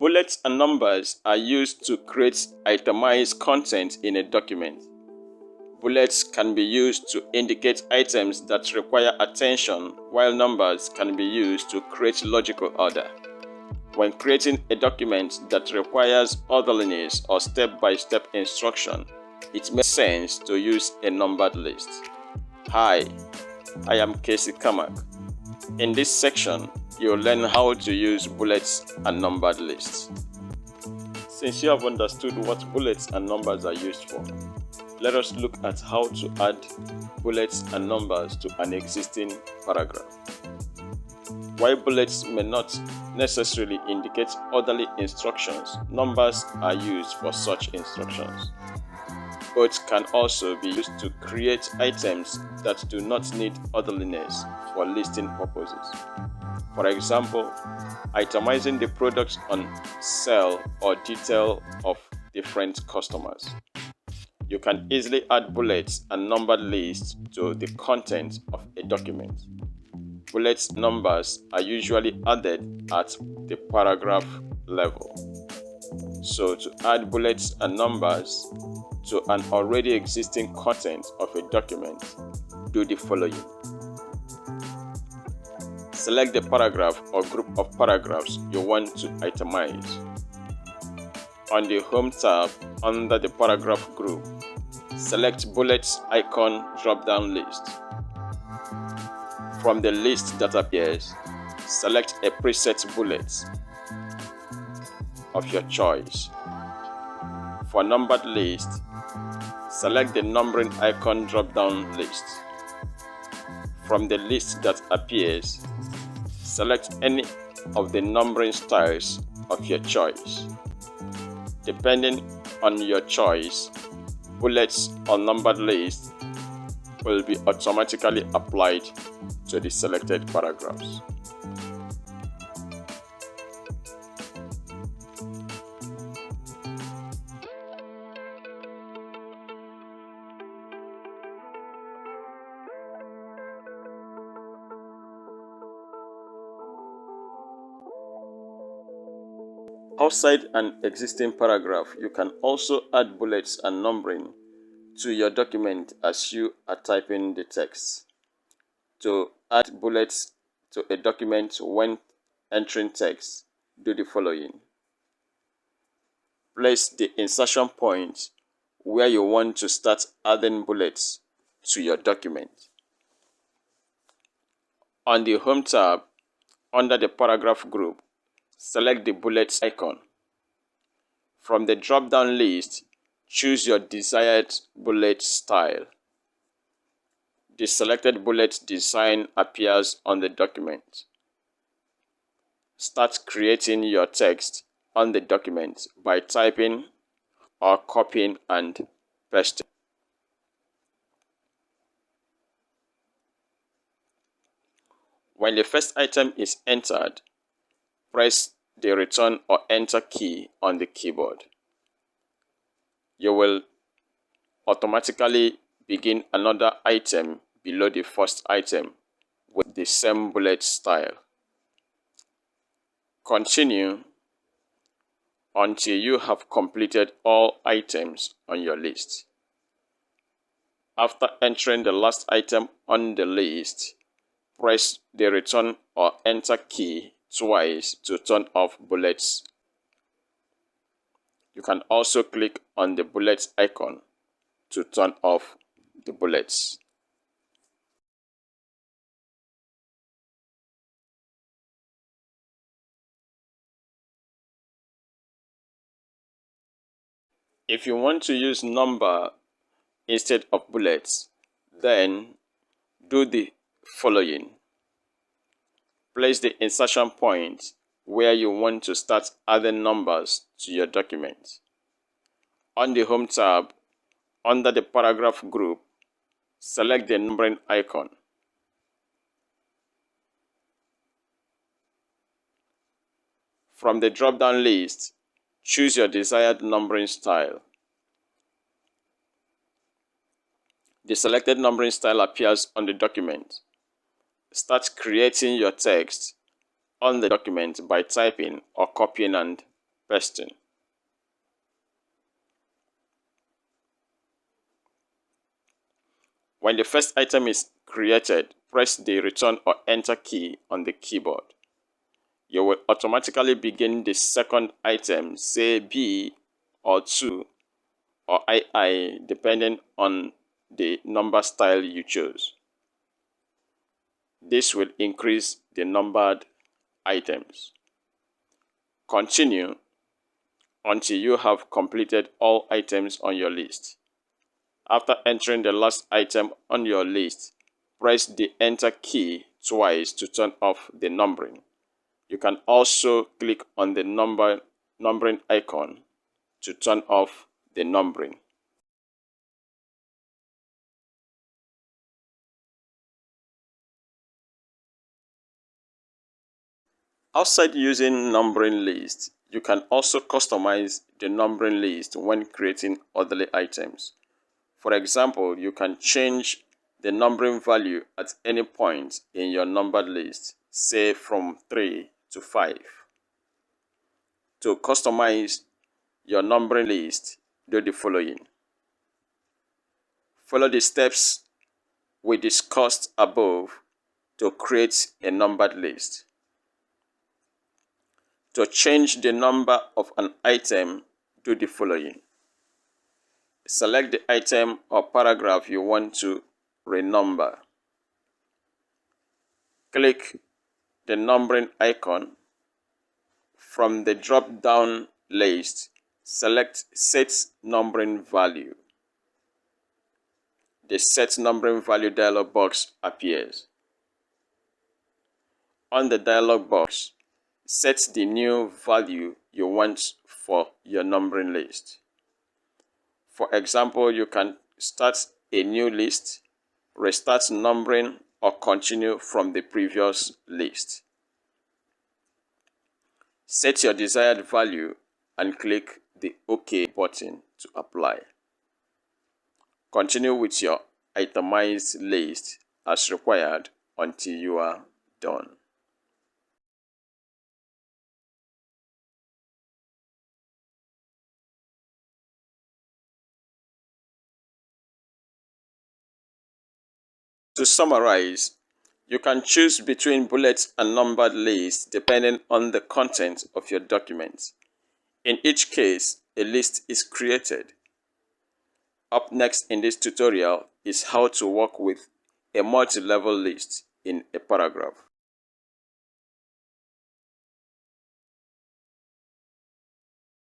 Bullets and numbers are used to create itemized content in a document. Bullets can be used to indicate items that require attention, while numbers can be used to create logical order. When creating a document that requires orderliness or step-by-step instruction, it makes sense to use a numbered list. Hi, I am Casey Kamak. In this section, you'll learn how to use bullets and numbered lists. Since you have understood what bullets and numbers are used for, let us look at how to add bullets and numbers to an existing paragraph. While bullets may not necessarily indicate orderly instructions, numbers are used for such instructions. Both can also be used to create items that do not need orderliness for listing purposes. For example, itemizing the products on sale or detail of different customers. You can easily add bullets and numbered lists to the content of a document. Bullets numbers are usually added at the paragraph level. So to add bullets and numbers to an already existing content of a document, do the following. Select the paragraph or group of paragraphs you want to itemize. On the Home tab, under the paragraph group, select Bullets icon drop-down list. From the list that appears, select a preset bullet of your choice. For numbered list, select the numbering icon drop-down list. From the list that appears, select any of the numbering styles of your choice. Depending on your choice, bullets or numbered list will be automatically applied to the selected paragraphs. Outside an existing paragraph, you can also add bullets and numbering to your document as you are typing the text. To add bullets to a document when entering text, do the following. Place the insertion point where you want to start adding bullets to your document. On the Home tab, under the paragraph group, select the bullets icon. From the drop-down list, choose your desired bullet style. The selected bullet design appears on the document. Start creating your text on the document by typing or copying and pasting. When the first item is entered, press the return or enter key on the keyboard. You will automatically begin another item below the first item with the same bullet style. Continue until you have completed all items on your list. After entering the last item on the list, press the return or enter key twice to turn off bullets. You can also click on the bullets icon to turn off the bullets. If you want to use number instead of bullets, then do the following. Place the insertion point where you want to start adding numbers to your document. On the Home tab, under the paragraph group, select the numbering icon. From the drop-down list, choose your desired numbering style. The selected numbering style appears on the document. Start creating your text on the document by typing or copying and pasting. When the first item is created, press the return or enter key on the keyboard. You will automatically begin the second item, say B or 2 or II, depending on the number style you chose. This will increase the numbered items. Continue until you have completed all items on your list. After entering the last item on your list, press the Enter key twice to turn off the numbering. You can also click on the numbering icon to turn off the numbering. Outside using numbering list, you can also customize the numbering list when creating orderly items. For example, you can change the numbering value at any point in your numbered list, say from 3 to 5. To customize your numbering list, do the following. Follow the steps we discussed above to create a numbered list. To change the number of an item, do the following. Select the item or paragraph you want to renumber. Click the numbering icon. From the drop-down list, select Set Numbering Value. The Set Numbering Value dialog box appears. On the dialog box, set the new value you want for your numbering list. For example, you can start a new list, restart numbering, or continue from the previous list. Set your desired value and click the OK button to apply. Continue with your itemized list as required until you are done. To summarize, you can choose between bullet and numbered lists depending on the content of your document. In each case, a list is created. Up next in this tutorial is how to work with a multi-level list in a paragraph.